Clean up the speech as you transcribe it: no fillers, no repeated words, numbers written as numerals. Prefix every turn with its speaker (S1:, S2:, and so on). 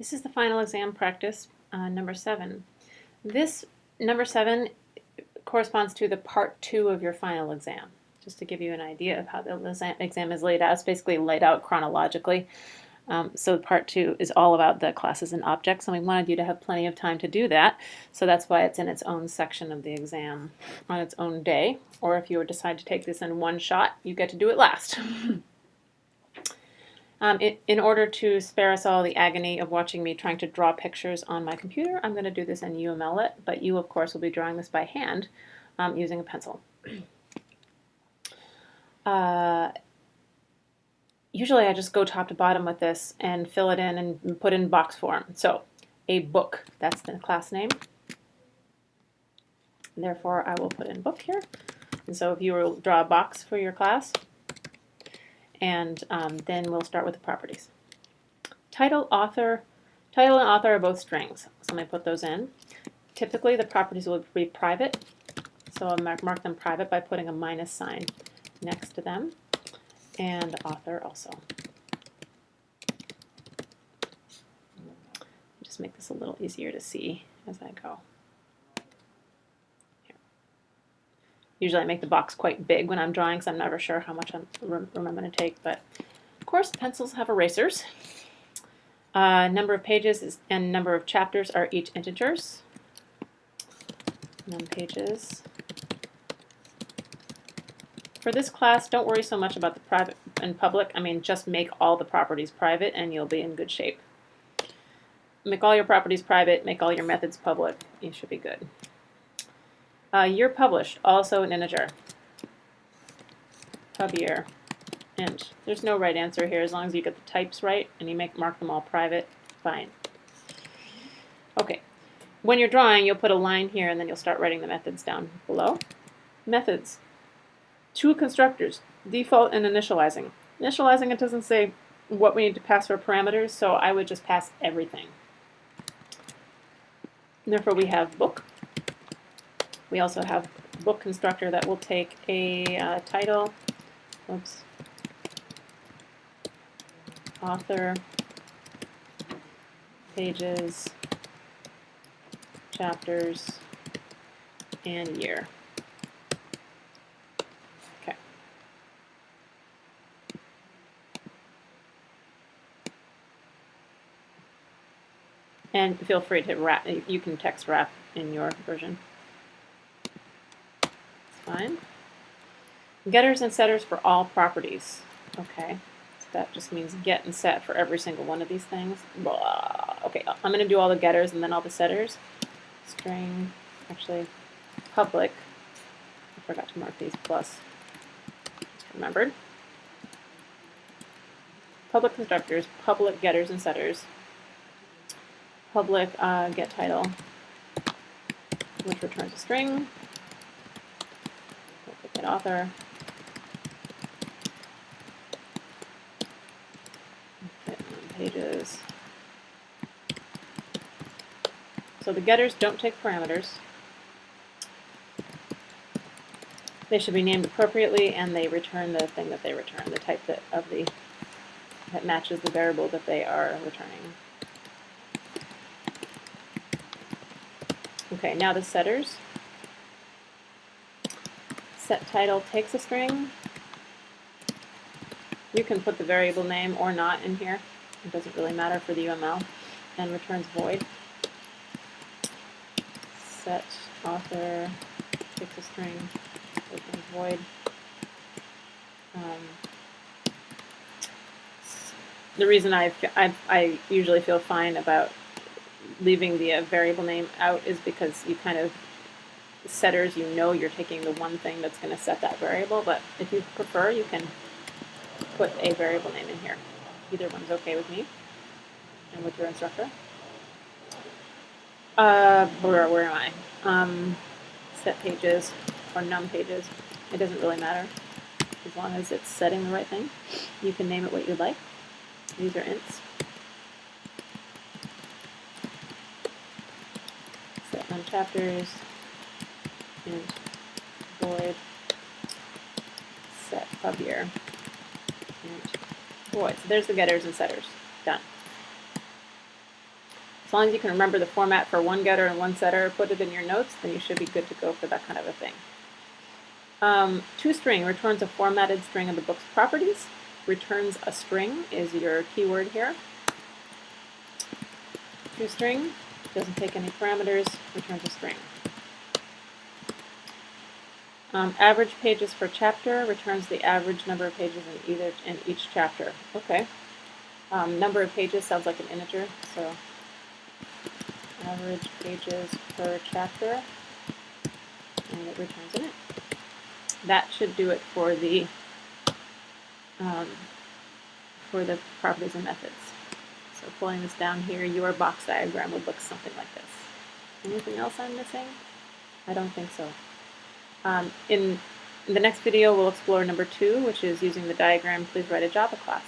S1: This is the final exam practice, number 7. This number 7 corresponds to the part 2 of your final exam. Just to give you an idea of how the exam is laid out, it's basically laid out chronologically. So part 2 is all about the classes and objects, and we wanted you to have plenty of time to do that. So that's why it's in its own section of the exam on its own day. Or if you decide to take this in one shot, you get to do it last. In order to spare us all the agony of watching me trying to draw pictures on my computer, I'm going to do this in UMLlet, but you, of course, will be drawing this by hand using a pencil. Usually I just go top to bottom with this and fill it in and put in box form. So, a book, that's the class name. Therefore, I will put in book here. And so if you will draw a box for your class, and then we'll start with the properties. Title and author are both strings, so I'm going to put those in. Typically the properties will be private, so I'll mark them private by putting a minus sign next to them, and author also. Just make this a little easier to see as I go. Usually I make the box quite big when I'm drawing because I'm never sure how much room I'm going to take, but of course pencils have erasers. Number of pages and number of chapters are each integers. Pages. For this class, don't worry so much about the private and public. I mean, just make all the properties private and you'll be in good shape. Make all your properties private, make all your methods public. You should be good. Year published, also an integer. Pub year, int. There's no right answer here as long as you get the types right and you mark them all private, fine. Okay, when you're drawing, you'll put a line here and then you'll start writing the methods down below. Methods. 2 constructors, default and initializing. Initializing, it doesn't say what we need to pass for parameters, so I would just pass everything. And therefore we have book. We also have book constructor that will take a title, author, pages, chapters, and year. Okay. And feel free to wrap, you can text wrap in your version. Fine. Getters and setters for all properties. Okay, so that just means get and set for every single one of these things. Blah. Okay, I'm going to do all the getters and then all the setters. String, actually, public. I forgot to mark these plus. Just remembered. Public constructors, public getters and setters. Public get title, which returns a string. Get author. Pages. So the getters don't take parameters. They should be named appropriately, and they return the thing that they return, the type that matches the variable that they are returning. Okay, now the setters. Set title takes a string. You can put the variable name or not in here. It doesn't really matter for the UML. And returns void. Set author takes a string, returns void. The reason I usually feel fine about leaving the variable name out is because you kind of setters, you know you're taking the one thing that's going to set that variable, but if you prefer, you can put a variable name in here. Either one's okay with me and with your instructor. Where am I? Set pages or num pages. It doesn't really matter as long as it's setting the right thing. You can name it what you'd like. These are ints. Set num chapters. And void set pub year and void. So there's the getters and setters. Done. As long as you can remember the format for one getter and one setter, put it in your notes, then you should be good to go for that kind of a thing. ToString returns a formatted string of the book's properties. Returns a string is your keyword here. ToString doesn't take any parameters, returns a string. Average pages per chapter returns the average number of pages in each chapter. Okay. Number of pages sounds like an integer, so average pages per chapter, and it returns an int. That should do it for the properties and methods. So pulling this down here, your box diagram would look something like this. Anything else I'm missing? I don't think so. In the next video, we'll explore number 2, which is using the diagram, please write a Java class.